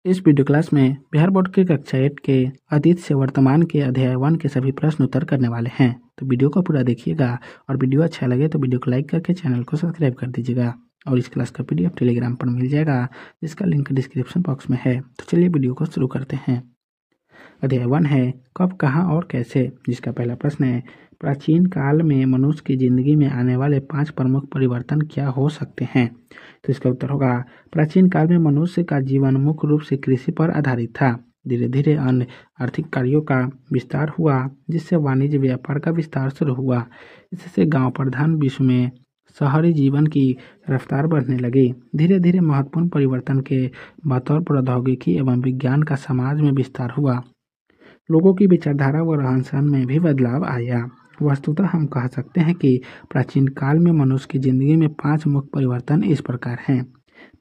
इस video class में Bihar board की कक्षा 8 के अतीत से वर्तमान के अध्याय 1 के सभी प्रश्न उत्तर करने वाले हैं। तो वीडियो को पूरा देखिएगा और वीडियो अच्छा लगे तो वीडियो को लाइक करके चैनल को सब्सक्राइब कर दीजिएगा। और इस क्लास का PDF टेलीग्राम पर मिल जाएगा, जिसका लिंक डिस्क्रिप्शन बॉक्स में है। तो चलिए वीडियो को शुरू करते हैं। अध्याय 1 है कब, कहाँ और कैसे, जिसका पहला प्रश्न है प्राचीन काल में मनुष्य की जिंदगी में आने वाले 5 प्रमुख परिवर्तन क्या हो सकते हैं। तो इसका उत्तर होगा प्राचीन काल में मनुष्य का जीवन मुख्य रूप से कृषि पर आधारित था। धीरे धीरे अन्य आर्थिक कार्यों का विस्तार हुआ, जिससे वाणिज्य व्यापार का विस्तार शुरू हुआ। इससे गांव प्रधान विश्व में शहरी जीवन की रफ्तार बढ़ने लगी। धीरे धीरे महत्वपूर्ण परिवर्तन के बतौर प्रौद्योगिकी एवं विज्ञान का समाज में विस्तार हुआ। लोगों की विचारधारा व रहन सहन में भी बदलाव आया। वस्तुतः हम कह सकते हैं कि प्राचीन काल में मनुष्य की जिंदगी में 5 मुख्य परिवर्तन इस प्रकार हैं।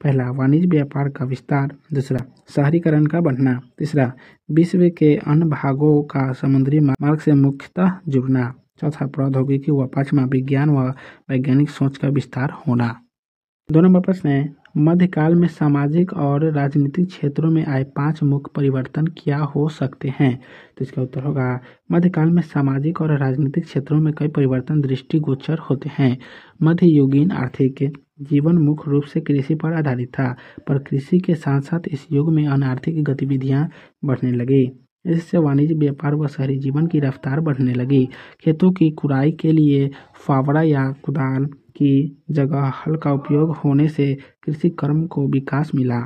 पहला, वाणिज्य व्यापार का विस्तार। दूसरा, शहरीकरण का बढ़ना। तीसरा, विश्व के अन्य भागों का समुद्री मार्ग से मुख्यतः जुड़ना। चौथा, प्रौद्योगिकी व पांचवा, विज्ञान व वैज्ञानिक सोच का विस्तार होना। 2 नंबर प्रश्न है मध्यकाल में सामाजिक और राजनीतिक क्षेत्रों में आए 5 मुख्य परिवर्तन क्या हो सकते हैं। तो इसका उत्तर होगा मध्यकाल में सामाजिक और राजनीतिक क्षेत्रों में कई परिवर्तन दृष्टिगोचर होते हैं। मध्ययुगीन आर्थिक जीवन मुख्य रूप से कृषि पर आधारित था, पर कृषि के साथ साथ इस युग में अन्य आर्थिक गतिविधियां बढ़ने लगी। इससे वाणिज्य व्यापार व शहरी जीवन की रफ्तार बढ़ने लगी। खेतों की खुदाई के लिए फावड़ा या कुदाल की जगह हल का उपयोग होने से कृषि कर्म को विकास मिला।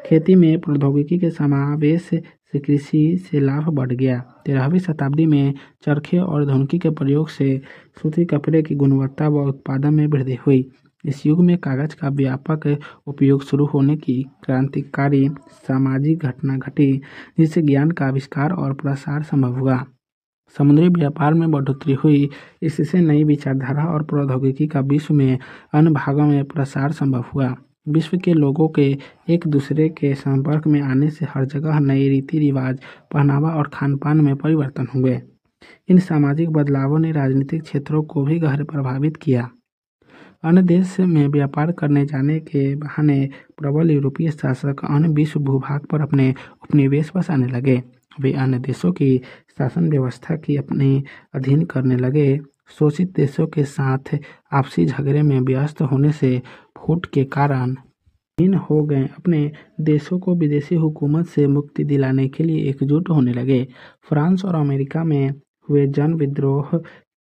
खेती में प्रौद्योगिकी के समावेश से कृषि से लाभ बढ़ गया। 13वीं शताब्दी में चरखे और धुनकी के प्रयोग से सूती कपड़े की गुणवत्ता व उत्पादन में वृद्धि हुई। इस युग में कागज का व्यापक उपयोग शुरू होने की क्रांतिकारी सामाजिक घटना घटी, जिससे ज्ञान का आविष्कार और प्रसार संभव हुआ। समुद्री व्यापार में बढ़ोतरी हुई, इससे नई विचारधारा और प्रौद्योगिकी का विश्व में अन्य भागों में प्रसार संभव हुआ। विश्व के लोगों के एक दूसरे के संपर्क में आने से हर जगह नए रीति रिवाज, पहनावा और खान पान में परिवर्तन हुए। इन सामाजिक बदलावों ने राजनीतिक क्षेत्रों को भी गहरे प्रभावित किया। अन्य देश में व्यापार करने जाने के बहाने प्रबल यूरोपीय शासक अन्य विश्व भूभाग पर अपने उपनिवेश बसाने लगे। वे अन्य देशों की शासन व्यवस्था की अपने अधीन करने लगे। शोषित देशों के साथ आपसी झगड़े में व्यस्त होने से फूट के कारण इन हो गए। अपने देशों को विदेशी हुकूमत से मुक्ति दिलाने के लिए एकजुट होने लगे। फ्रांस और अमेरिका में हुए जन विद्रोह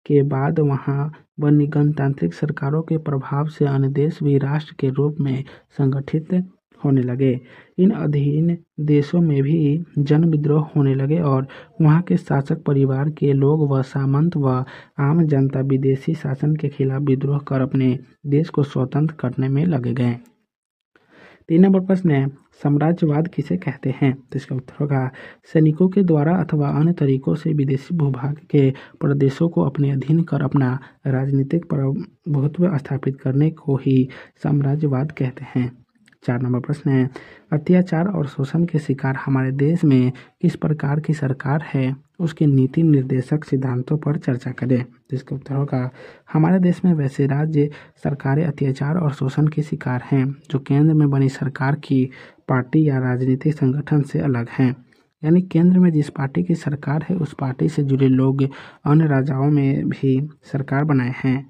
के बाद वहां बनी गणतांत्रिक सरकारों के प्रभाव से अन्य देश भी राष्ट्र के रूप में संगठित होने लगे। इन अधीन देशों में भी जन विद्रोह होने लगे और वहां के शासक परिवार के लोग व सामंत व आम जनता विदेशी शासन के खिलाफ विद्रोह कर अपने देश को स्वतंत्र करने में लगे गए। 3 नंबर प्रश्न है साम्राज्यवाद किसे कहते हैं। तो इसका उत्तर होगा सैनिकों के द्वारा अथवा अन्य तरीकों से विदेशी भूभाग के प्रदेशों को अपने अधीन कर अपना राजनीतिक प्रभुत्व स्थापित करने को ही साम्राज्यवाद कहते हैं। 4 नंबर प्रश्न है अत्याचार और शोषण के शिकार हमारे देश में किस प्रकार की सरकार है, उसके नीति निर्देशक सिद्धांतों पर चर्चा करें। जिसका उत्तर होगा हमारे देश में वैसे राज्य सरकारें अत्याचार और शोषण के शिकार हैं जो केंद्र में बनी सरकार की पार्टी या राजनीतिक संगठन से अलग हैं। यानी केंद्र में जिस पार्टी की सरकार है उस पार्टी से जुड़े लोग अन्य राज्यों में भी सरकार बनाए हैं,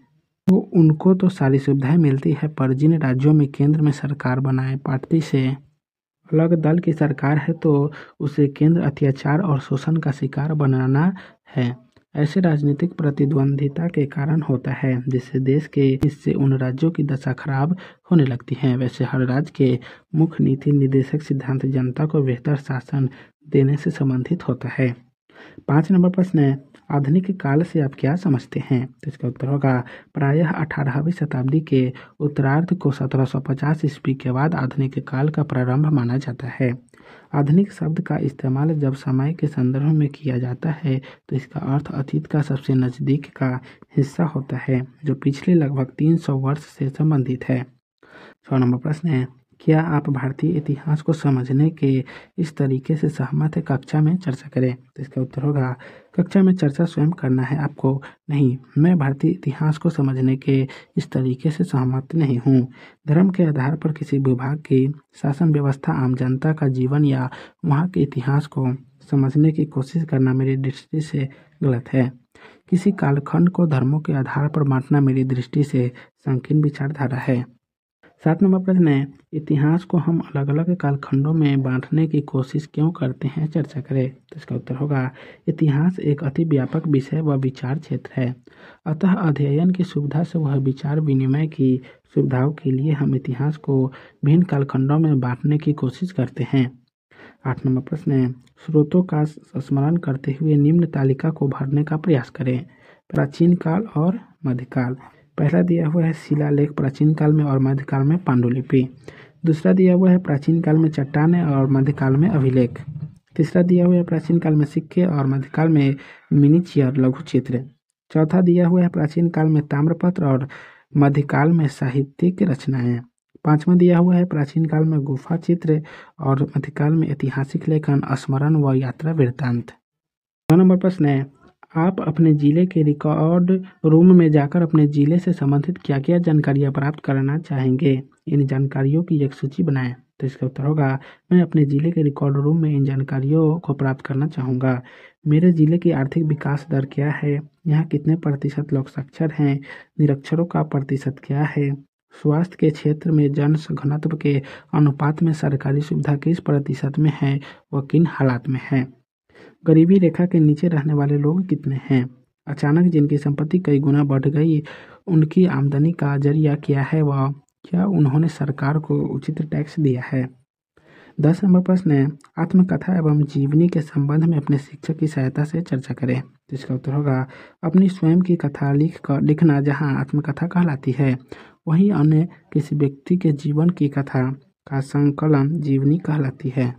तो उनको तो सारी सुविधाएं मिलती है, पर जिन राज्यों में केंद्र में सरकार बनाए पार्टी से अलग दल की सरकार है तो उसे केंद्र अत्याचार और शोषण का शिकार बनाना है। ऐसे राजनीतिक प्रतिद्वंदिता के कारण होता है, जिससे देश के हिस्से उन राज्यों की दशा खराब होने लगती है। वैसे हर राज्य के मुख्य नीति निर्देशक सिद्धांत जनता को बेहतर शासन देने से संबंधित होता है। 5 नंबर प्रश्न है आधुनिक काल से आप क्या समझते हैं। तो इसका उत्तर होगा प्रायः 18वीं शताब्दी के उत्तरार्ध को 1750 ईस्वी के बाद आधुनिक काल का प्रारंभ माना जाता है। आधुनिक शब्द का इस्तेमाल जब समय के संदर्भ में किया जाता है तो इसका अर्थ अतीत का सबसे नजदीक का हिस्सा होता है, जो पिछले लगभग 300 वर्ष से संबंधित है। 6 नंबर प्रश्न है क्या आप भारतीय इतिहास को समझने के इस तरीके से सहमत है? कक्षा में चर्चा करें। तो इसका उत्तर होगा कक्षा में चर्चा स्वयं करना है आपको, नहीं। मैं भारतीय इतिहास को समझने के इस तरीके से सहमत नहीं हूँ। धर्म के आधार पर किसी विभाग की शासन व्यवस्था, आम जनता का जीवन या वहाँ के इतिहास को समझने की कोशिश करना मेरी दृष्टि से गलत है। किसी कालखंड को धर्मों के आधार पर बांटना मेरी दृष्टि से संकीर्ण विचारधारा है। 7 नंबर प्रश्न है, इतिहास को हम अलग अलग कालखंडों में बांटने की कोशिश क्यों करते हैं? चर्चा करें। तो इसका उत्तर होगा इतिहास एक अति व्यापक विषय व विचार क्षेत्र है। अतः अध्ययन की सुविधा से वह विचार विनिमय की सुविधाओं के लिए हम इतिहास को भिन्न कालखंडों में बांटने की कोशिश करते हैं। 8 नंबर प्रश्न है, स्रोतों का स्मरण करते हुए निम्न तालिका को भरने का प्रयास करें। प्राचीन काल और मध्यकाल। पहला दिया हुआ है शिलालेख प्राचीन काल में और मध्यकाल में पांडुलिपि। दूसरा दिया हुआ है प्राचीन काल में चट्टानें और मध्यकाल में अभिलेख। तीसरा दिया हुआ है प्राचीन काल में सिक्के और मध्यकाल में मिनीचियर लघु चित्र। चौथा दिया हुआ है प्राचीन काल में ताम्रपत्र और मध्यकाल में साहित्यिक रचनाएं। पांचवा दिया हुआ है प्राचीन काल में गुफा चित्र और मध्यकाल में ऐतिहासिक लेखन, स्मरण व यात्रा वृत्तांत। 9 नंबर प्रश्न है, आप अपने जिले के रिकॉर्ड रूम में जाकर अपने जिले से संबंधित क्या क्या जानकारियाँ प्राप्त करना चाहेंगे? इन जानकारियों की एक सूची बनाएं। तो इसका उत्तर होगा मैं अपने जिले के रिकॉर्ड रूम में इन जानकारियों को प्राप्त करना चाहूँगा। मेरे जिले की आर्थिक विकास दर क्या है? यहाँ कितने प्रतिशत लोग साक्षर हैं? निरक्षरों का प्रतिशत क्या है? स्वास्थ्य के क्षेत्र में जनघनत्व के अनुपात में सरकारी सुविधा किस प्रतिशत में है व किन हालात में है? गरीबी रेखा के नीचे रहने वाले लोग कितने हैं? अचानक जिनकी संपत्ति कई गुना बढ़ गई, उनकी आमदनी का जरिया क्या है व क्या उन्होंने सरकार को उचित टैक्स दिया है? 10 नंबर प्रश्न है, आत्मकथा एवं जीवनी के संबंध में अपने शिक्षक की सहायता से चर्चा करें। तो इसका उत्तर होगा अपनी स्वयं की कथा लिखना जहाँ आत्मकथा कहलाती है, वहीं अन्य किसी व्यक्ति के जीवन की कथा का संकलन जीवनी कहलाती है।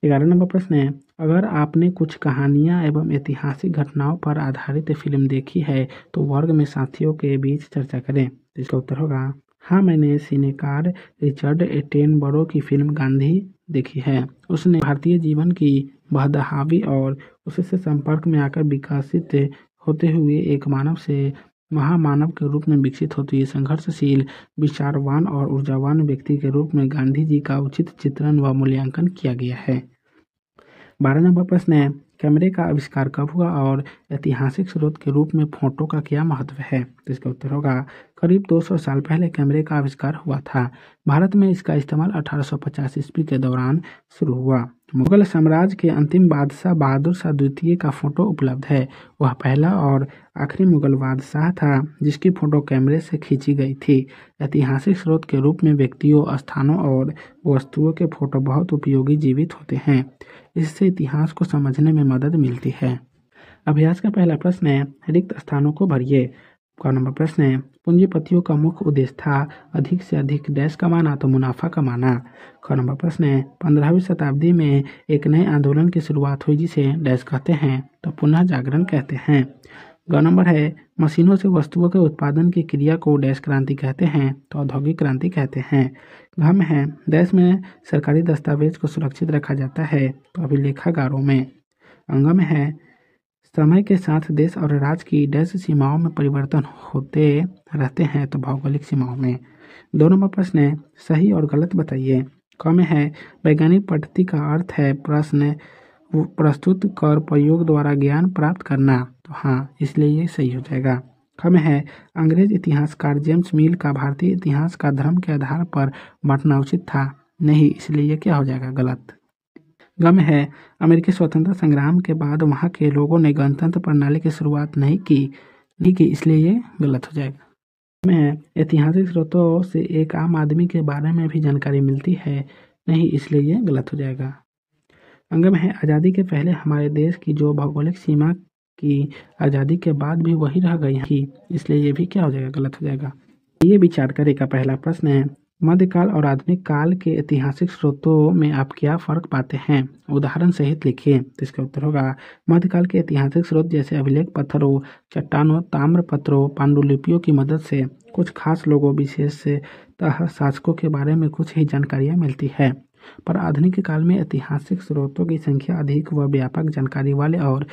11 नंबर प्रश्न है, अगर आपने कुछ कहानियाँ एवं ऐतिहासिक घटनाओं पर आधारित फिल्म देखी है तो वर्ग में साथियों के बीच चर्चा करें। तो इसका उत्तर होगा हाँ, मैंने सिनेकार रिचर्ड एटेनबरो की फिल्म गांधी देखी है। उसने भारतीय जीवन की बदहाली और उससे संपर्क में आकर विकसित होते हुए एक मानव से महामानव के रूप में विकसित होती है संघर्षशील, विचारवान और ऊर्जावान व्यक्ति के रूप में गांधी जी का उचित चित्रण व मूल्यांकन किया गया है। 12 नंबर प्रश्न है, कैमरे का आविष्कार कब हुआ और ऐतिहासिक स्रोत के रूप में फोटो का क्या महत्व है? तो इसका उत्तर होगा करीब 200 साल पहले कैमरे का आविष्कार हुआ था। भारत में इसका इस्तेमाल 1850 ईस्वी के दौरान शुरू हुआ। मुगल साम्राज्य के अंतिम बादशाह बहादुर शाह द्वितीय का फोटो उपलब्ध है। वह पहला और आखिरी मुगल बादशाह था जिसकी फोटो कैमरे से खींची गई थी। ऐतिहासिक स्रोत के रूप में व्यक्तियों, स्थानों और वस्तुओं के फोटो बहुत उपयोगी जीवित होते हैं। इससे इतिहास को समझने में मदद मिलती है। अभ्यास का पहला प्रश्न है, रिक्त स्थानों को भरिए। का नंबर प्रश्न है, पूंजीपतियों का मुख्य उद्देश्य था अधिक से अधिक डैश कमाना तो मुनाफा कमाना। का नंबर प्रश्न है, 15वीं शताब्दी में एक नए आंदोलन की शुरुआत हुई जिसे डैश कहते हैं तो पुनः जागरण कहते हैं। ग नंबर है, मशीनों से वस्तुओं के उत्पादन की क्रिया को डैश क्रांति कहते हैं तो औद्योगिक क्रांति कहते हैं। घ में है, देश में सरकारी दस्तावेज को सुरक्षित रखा जाता है तो अभिलेखागारों में। अंग में है, समय के साथ देश और राज्य की डैश सीमाओं में परिवर्तन होते रहते हैं तो भौगोलिक सीमाओं में। 2 नंबर प्रश्न है, सही और गलत बताइए। क में है, वैज्ञानिक पद्धति का अर्थ है प्रश्न प्रस्तुत कर प्रयोग द्वारा ज्ञान प्राप्त करना तो हाँ, इसलिए ये सही हो जाएगा। ख में है, अंग्रेज इतिहासकार जेम्स मिल का भारतीय इतिहास का धर्म के आधार पर बांटना उचित था, नहीं, इसलिए ये क्या हो जाएगा? गलत। ग में है, अमेरिकी स्वतंत्रता संग्राम के बाद वहाँ के लोगों ने गणतंत्र प्रणाली की शुरुआत नहीं की, इसलिए ये गलत हो जाएगा। में है, ऐतिहासिक स्रोतों से एक आम आदमी के बारे में भी जानकारी मिलती है, नहीं, इसलिए ये गलत हो जाएगा। अंग में है, आज़ादी के पहले हमारे देश की जो भौगोलिक सीमा की आज़ादी के बाद भी वही रह गई थी, इसलिए ये भी क्या हो जाएगा? गलत हो जाएगा। ये विचार करें का पहला प्रश्न है, मध्यकाल और आधुनिक काल के ऐतिहासिक स्रोतों में आप क्या फर्क पाते हैं? उदाहरण सहित लिखिए। तो इसका उत्तर होगा मध्यकाल के ऐतिहासिक स्रोत जैसे अभिलेख पत्थरों, चट्टानों, ताम्रपत्रों, पांडुलिपियों की मदद से कुछ खास लोगों, विशेष शासकों के बारे में कुछ ही जानकारियाँ मिलती है, पर आधुनिक काल में ऐतिहासिक स्रोतों की संख्या अधिक व व्यापक जानकारी वाले और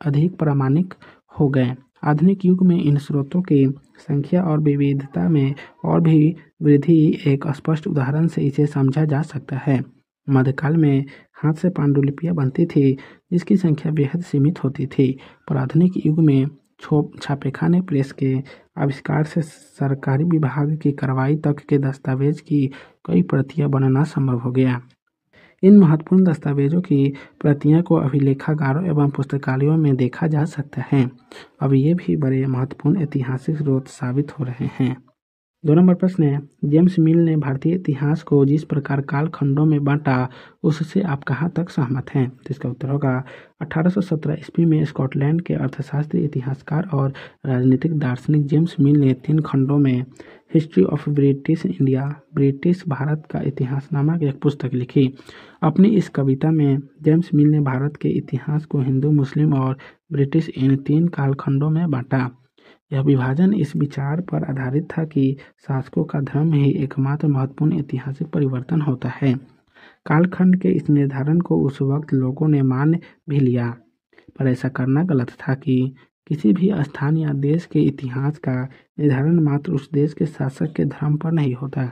अधिक प्रामाणिक हो गए। आधुनिक युग में इन स्रोतों की संख्या और विविधता में और भी वृद्धि एक स्पष्ट उदाहरण से इसे समझा जा सकता है। मध्यकाल में हाथ से पांडुलिपियां बनती थी, जिसकी संख्या बेहद सीमित होती थी, पर आधुनिक युग में छापेखाने प्रेस के आविष्कार से सरकारी विभाग की कार्रवाई तक के दस्तावेज की कई प्रतियां बनना संभव हो गया। इन महत्वपूर्ण दस्तावेजों की प्रतियां को अभिलेखागारों एवं पुस्तकालयों में देखा जा सकता है। अब ये भी बड़े महत्वपूर्ण ऐतिहासिक स्रोत साबित हो रहे हैं। 2 नंबर प्रश्न है, जेम्स मिल ने भारतीय इतिहास को जिस प्रकार कालखंडों में बांटा उससे आप कहाँ तक सहमत हैं? तो इसका उत्तर होगा 1817 ईस्वी में स्कॉटलैंड के अर्थशास्त्री, इतिहासकार और राजनीतिक दार्शनिक जेम्स मिल ने 3 खंडों में history of British India, British Bharat का इतिहास नामक एक पुस्तक लिखी। अपनी इस कविता में जेम्स मिल ने भारत के इतिहास को हिंदू, मुस्लिम और ब्रिटिश इन 3 कालखंडों में बांटा। यह विभाजन इस विचार पर आधारित था कि शासकों का धर्म ही एकमात्र महत्वपूर्ण ऐतिहासिक परिवर्तन होता है। कालखंड के इस निर्धारण को उस वक्त लोगों ने मान भी लिया, पर ऐसा करना गलत था कि किसी भी स्थान या देश के इतिहास का निर्धारण मात्र उस देश के शासक के धर्म पर नहीं होता।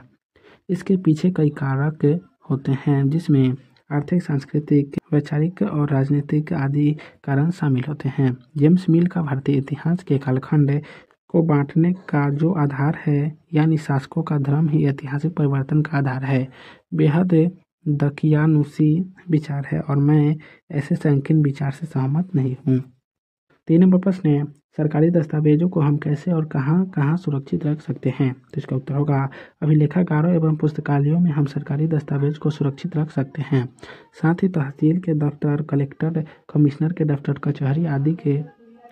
इसके पीछे कई कारक होते हैं, जिसमें आर्थिक, सांस्कृतिक, वैचारिक और राजनीतिक आदि कारण शामिल होते हैं। जेम्स मिल का भारतीय इतिहास के कालखंड को बांटने का जो आधार है, यानी शासकों का धर्म ही ऐतिहासिक परिवर्तन का आधार है, बेहद दकियानुसी विचार है और मैं ऐसे संकीर्ण विचार से सहमत नहीं हूँ। 3 नंबर प्रश्न है, सरकारी दस्तावेजों को हम कैसे और कहाँ कहाँ सुरक्षित रख सकते हैं? तो इसका उत्तर होगा अभिलेखागारों एवं पुस्तकालयों में हम सरकारी दस्तावेज को सुरक्षित रख सकते हैं। साथ ही तहसील के दफ्तर, कलेक्टर, कमिश्नर के दफ्तर, कचहरी आदि के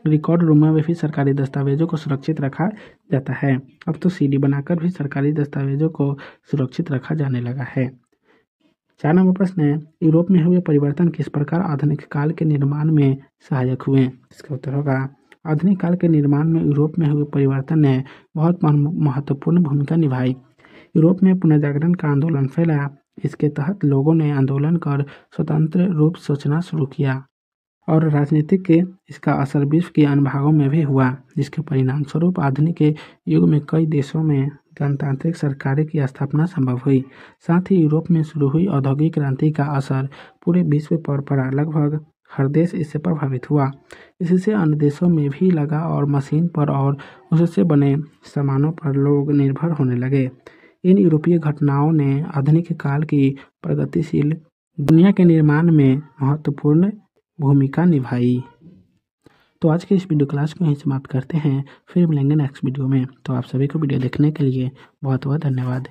रिकॉर्ड रूम में भी सरकारी दस्तावेजों को सुरक्षित रखा जाता है। अब तो CD बनाकर भी सरकारी दस्तावेजों को सुरक्षित रखा जाने लगा है। 4 नंबर प्रश्न है, यूरोप में हुए परिवर्तन किस प्रकार आधुनिक काल के निर्माण में सहायक हुए? इसका उत्तर होगा आधुनिक काल के निर्माण में यूरोप में हुए परिवर्तन ने बहुत महत्वपूर्ण भूमिका निभाई। यूरोप में पुनर्जागरण का आंदोलन फैला। इसके तहत लोगों ने आंदोलन कर स्वतंत्र रूप सोचना शुरू किया और राजनीतिक के इसका असर विश्व के अन्य भागों में भी हुआ, जिसके परिणाम स्वरूप आधुनिक युग में कई देशों में गणतांत्रिक सरकारें की स्थापना संभव हुई। साथ ही यूरोप में शुरू हुई औद्योगिक क्रांति का असर पूरे विश्व पर पड़ा। लगभग हर देश इससे प्रभावित हुआ। इससे अन्य देशों में भी लगा और मशीन पर और उससे बने सामानों पर लोग निर्भर होने लगे। इन यूरोपीय घटनाओं ने आधुनिक काल की प्रगतिशील दुनिया के निर्माण में महत्वपूर्ण भूमिका निभाई। तो आज के इस वीडियो क्लास को यहीं समाप्त करते हैं, फिर मिलेंगे नेक्स्ट वीडियो में। तो आप सभी को वीडियो देखने के लिए बहुत बहुत धन्यवाद।